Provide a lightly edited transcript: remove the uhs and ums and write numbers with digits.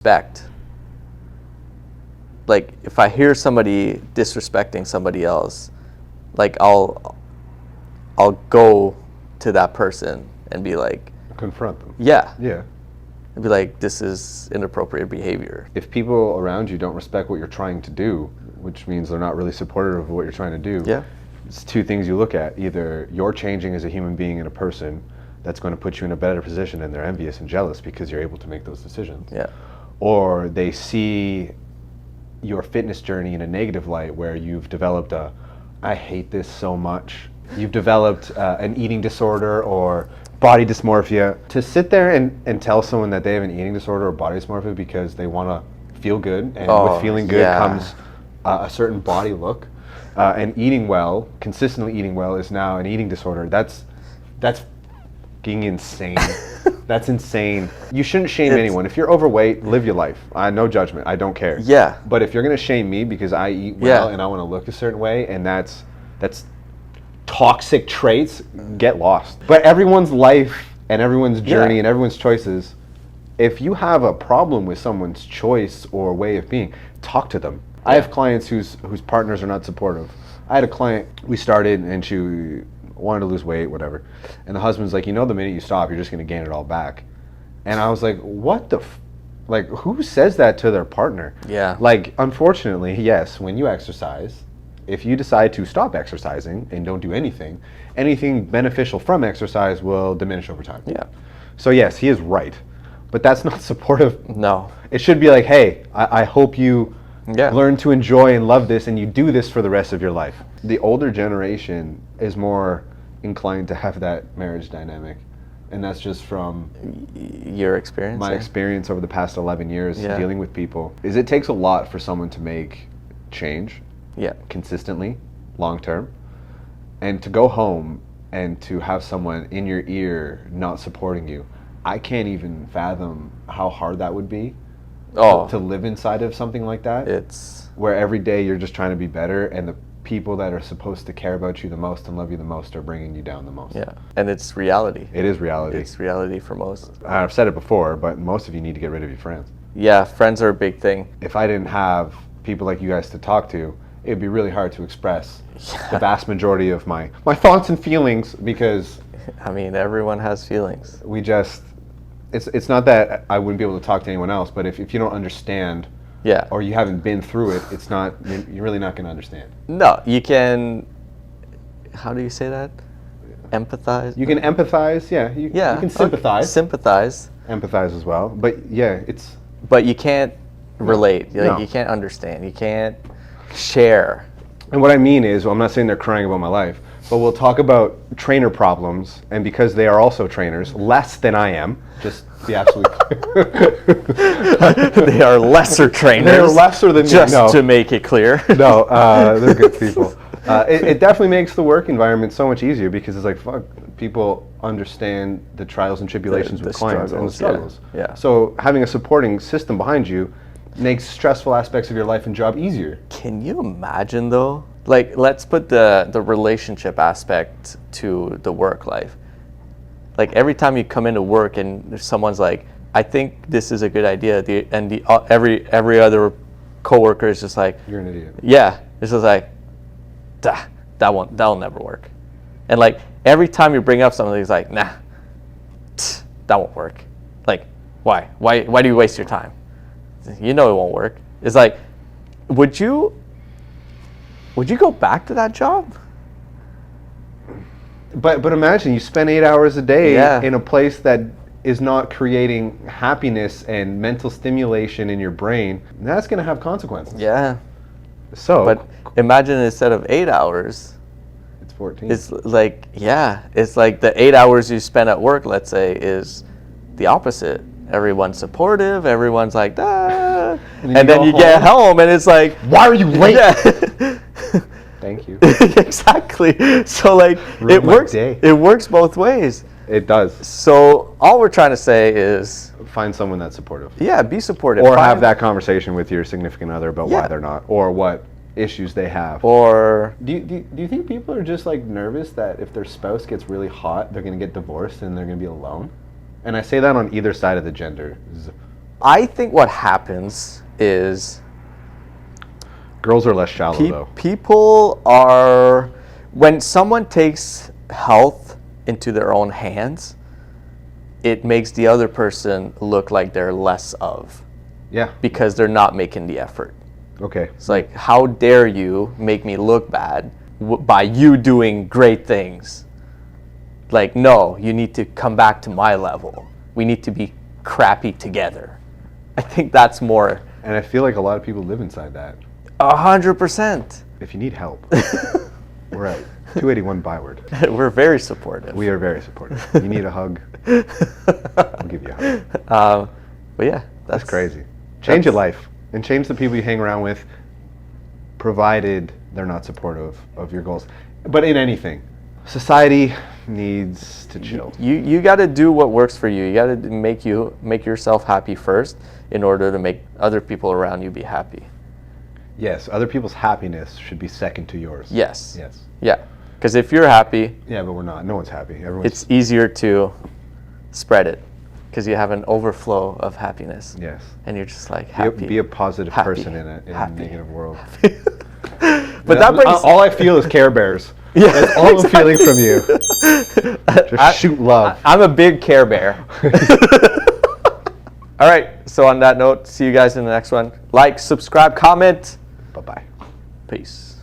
respect. Like if I hear somebody disrespecting somebody else, like I'll go to that person and be like, confront them. yeah, Yeah. and be like, this is inappropriate behavior. If people around you don't respect what you're trying to do, which means they're not really supportive of what you're trying to do, Yeah. it's two things you look at. Either you're changing as a human being and a person that's going to put you in a better position and they're envious and jealous because you're able to make those decisions. Yeah. Or they see your fitness journey in a negative light where you've developed I hate this so much. You've developed an eating disorder or body dysmorphia. To sit there and tell someone that they have an eating disorder or body dysmorphia because they want to feel good, and with feeling good comes a certain body look, and eating well, consistently eating well, is now an eating disorder. That's fucking insane. That's insane. You shouldn't shame anyone. If you're overweight, live your life. No judgment. I don't care. Yeah. But if you're gonna shame me because I eat well and I want to look a certain way, and that's toxic traits, get lost. But everyone's life and everyone's journey and everyone's choices, if you have a problem with someone's choice or way of being, talk to them. I have clients whose partners are not supportive. I had a client, we started and she wanted to lose weight, whatever. And the husband's like, the minute you stop, you're just gonna gain it all back. And I was like, what the like, who says that to their partner? Yeah. Like, unfortunately, yes, when you exercise, if you decide to stop exercising and don't do anything beneficial from exercise will diminish over time. Yeah. So yes, he is right, but that's not supportive. No. It should be like, hey, I hope you learn to enjoy and love this and you do this for the rest of your life. The older generation is more inclined to have that marriage dynamic. And that's just from your experience? My experience over the past 11 years dealing with people. Is it takes a lot for someone to make change. Yeah. Consistently, long term, and to go home and to have someone in your ear not supporting you. I can't even fathom how hard that would be. To live inside of something like that. It's where every day you're just trying to be better, and the people that are supposed to care about you the most and love you the most are bringing you down the most. Yeah, and it's reality. It is reality. It's reality for most. I've said it before, but most of you need to get rid of your friends. Yeah, friends are a big thing. If I didn't have people like you guys to talk to, it'd be really hard to express the vast majority of my thoughts and feelings, because I mean, everyone has feelings. We just, it's not that I wouldn't be able to talk to anyone else, but if you don't understand, or you haven't been through it, it's not, you're really not going to understand. No, you can, how do you say that? Empathize? You can empathize, you can sympathize. Sympathize. Empathize as well, but it's... But you can't relate, you can't understand, you can't share. And what I mean is, I'm not saying they're crying about my life, but we'll talk about trainer problems, and because they are also trainers, less than I am, just to be absolutely clear. They are lesser trainers. They're lesser than me. Just to make it clear. No, they're good people. It definitely makes the work environment so much easier, because it's like, fuck, people understand the trials and tribulations with clients and the struggles. Yeah. So having a supporting system behind you makes stressful aspects of your life and job easier. Can you imagine though? Like, let's put the relationship aspect to the work life. Like, every time you come into work and someone's like, I think this is a good idea, every other coworker is just like, you're an idiot. Yeah, it's just like, that'll never work. And like, every time you bring up something, it's like, nah, that won't work. Like, why do you waste your time? You know it won't work. It's like, would you go back to that job? But imagine you spend 8 hours a day in a place that is not creating happiness and mental stimulation in your brain. That's going to have consequences. Yeah. So, but imagine instead of 8 hours, it's 14. It's like, it's like the 8 hours you spend at work, let's say, is the opposite. Everyone's supportive, everyone's like, and then you get home and it's like, why are you late? Thank you. Exactly. So like, it works both ways. It does. So all we're trying to say is, find someone that's supportive. Yeah, be supportive. Or have that conversation with your significant other about why they're not, or what issues they have. Or do you think people are just like nervous that if their spouse gets really hot, they're going to get divorced and they're going to be alone? And I say that on either side of the gender. I think what happens is Girls are less shallow though. people are, when someone takes health into their own hands, it makes the other person look like they're less of, Yeah. because they're not making the effort. Okay. It's like, how dare you make me look bad by you doing great things? Like, no, you need to come back to my level. We need to be crappy together. I think that's more. And I feel like a lot of people live inside that. 100%. If you need help, we're at 281 Byward. We're very supportive. We are very supportive. You need a hug, I'll give you a hug. But yeah, That's crazy. Change your life and change the people you hang around with, provided they're not supportive of your goals. But in anything, society needs to chill. You got to do what works for you. You got to make yourself happy first in order to make other people around you be happy. Yes, other people's happiness should be second to yours. Yes. Yes. Yeah. Because if you're happy, Yeah, but we're not. No one's happy. Everyone's. it's easier to spread it because you have an overflow of happiness. Yes. And you're just like happy. Be a positive Happy. person in a Happy. negative world. But that brings. All I feel is Care Bears. Yeah, That's all I'm feeling from you. Just shoot love. I'm a big Care Bear. All right. So on that note, see you guys in the next one. Like, subscribe, comment. Bye-bye. Peace.